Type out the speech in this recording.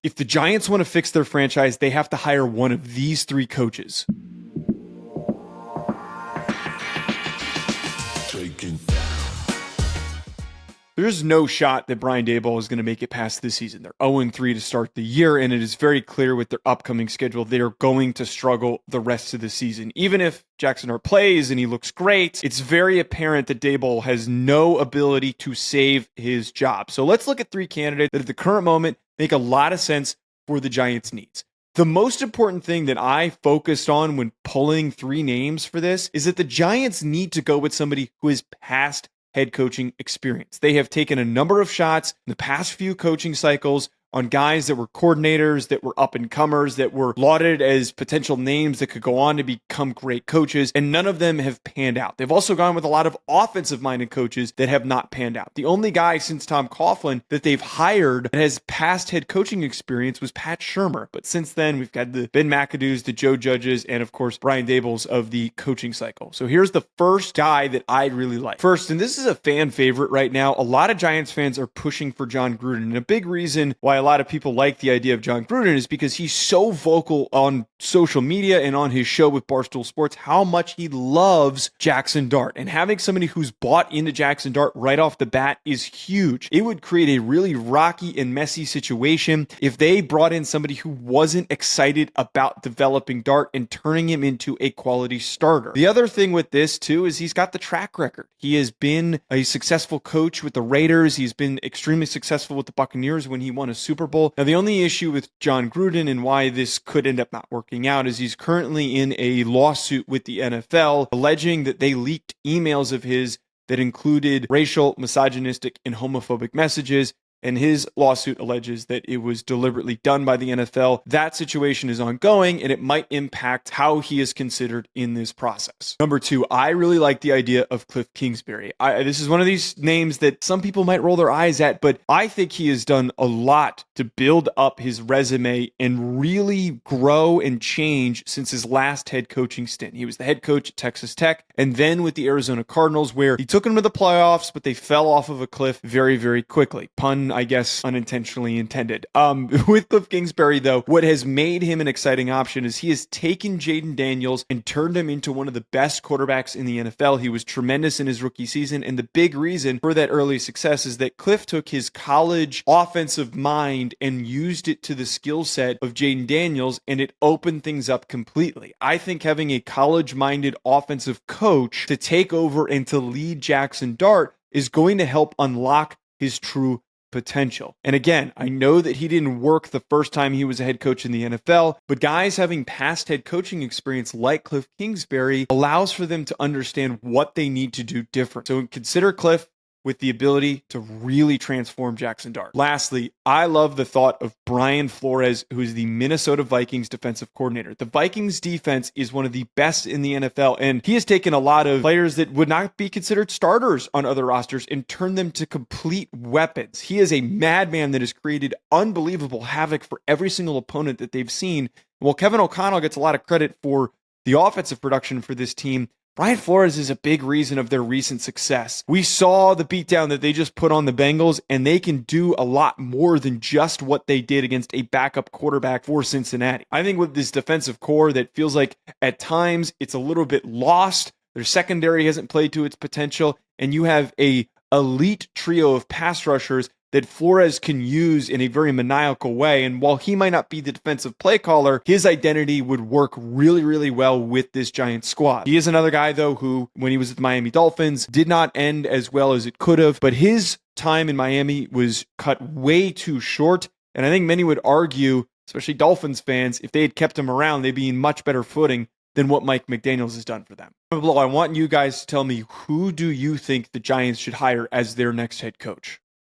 If the Giants want to fix their franchise, they have to hire one of these three coaches. There's no shot that Brian Daboll is going to make it past this season. They're 0-3 to start the year, and it is very clear with their upcoming schedule, they are going to struggle the rest of the season. Even if Jackson Dart plays and he looks great, it's very apparent that Daboll has no ability to save his job. So let's look at three candidates that at the current moment make a lot of sense for the Giants' needs. The most important thing that I focused on when pulling three names for this is that the Giants need to go with somebody who is past head coaching experience. They have taken a number of shots in the past few coaching cycles on guys that were coordinators, that were up-and-comers, that were lauded as potential names that could go on to become great coaches, and none of them have panned out. They've also gone with a lot of offensive-minded coaches that have not panned out. The only guy since Tom Coughlin that they've hired that has past head coaching experience was Pat Shurmur. But since then, we've got the Ben McAdoo's, the Joe Judges, and of course, Brian Daboll's of the coaching cycle. So here's the first guy that I really like. First, and this is a fan favorite right now, a lot of Giants fans are pushing for Jon Gruden, and a big reason why a lot of people like the idea of Jon Gruden is because he's so vocal on social media and on his show with Barstool Sports how much he loves Jackson Dart. And having somebody who's bought into Jackson Dart right off the bat is huge. It would create a really rocky and messy situation if they brought in somebody who wasn't excited about developing Dart and turning him into a quality starter. The other thing with this too is he's got the track record. He has been a successful coach with the Raiders. He's been extremely successful with the Buccaneers when he won a Super Bowl. Now, the only issue with Jon Gruden and why this could end up not working out is he's currently in a lawsuit with the NFL alleging that they leaked emails of his that included racial, misogynistic, and homophobic messages. And his lawsuit alleges that it was deliberately done by the NFL. That situation is ongoing, and it might impact how he is considered in this process. Number two, I really like the idea of Cliff Kingsbury. This is one of these names that some people might roll their eyes at, but I think he has done a lot to build up his resume and really grow and change since his last head coaching stint. He was the head coach at Texas Tech, and then with the Arizona Cardinals, where he took them to the playoffs, but they fell off of a cliff very, very quickly. Pun, I guess, unintentionally intended. With Cliff Kingsbury, though, what has made him an exciting option is he has taken Jaden Daniels and turned him into one of the best quarterbacks in the NFL. He was tremendous in his rookie season, and the big reason for that early success is that Cliff took his college offensive mind and used it to the skill set of Jaden Daniels, and it opened things up completely. I think having a college-minded offensive coach to take over and to lead Jackson Dart is going to help unlock his true potential. And again, I know that he didn't work the first time he was a head coach in the NFL, but guys having past head coaching experience like Cliff Kingsbury allows for them to understand what they need to do different. So consider Cliff with the ability to really transform Jackson Dart. Lastly, I love the thought of Brian Flores, who is the Minnesota Vikings defensive coordinator. The Vikings defense is one of the best in the NFL, and he has taken a lot of players that would not be considered starters on other rosters and turned them to complete weapons. He is a madman that has created unbelievable havoc for every single opponent that they've seen. While Kevin O'Connell gets a lot of credit for the offensive production for this team, Brian Flores is a big reason of their recent success. We saw the beatdown that they just put on the Bengals, and they can do a lot more than just what they did against a backup quarterback for Cincinnati. I think with this defensive core that feels like at times it's a little bit lost, their secondary hasn't played to its potential, and you have a elite trio of pass rushers that Flores can use in a very maniacal way. And while he might not be the defensive play caller, his identity would work really, really well with this Giants squad. He is another guy, though, who, when he was at the Miami Dolphins, did not end as well as it could have, but his time in Miami was cut way too short. And I think many would argue, especially Dolphins fans, if they had kept him around, they'd be in much better footing than what Mike McDaniels has done for them. Below, I want you guys to tell me, who do you think the Giants should hire as their next head coach?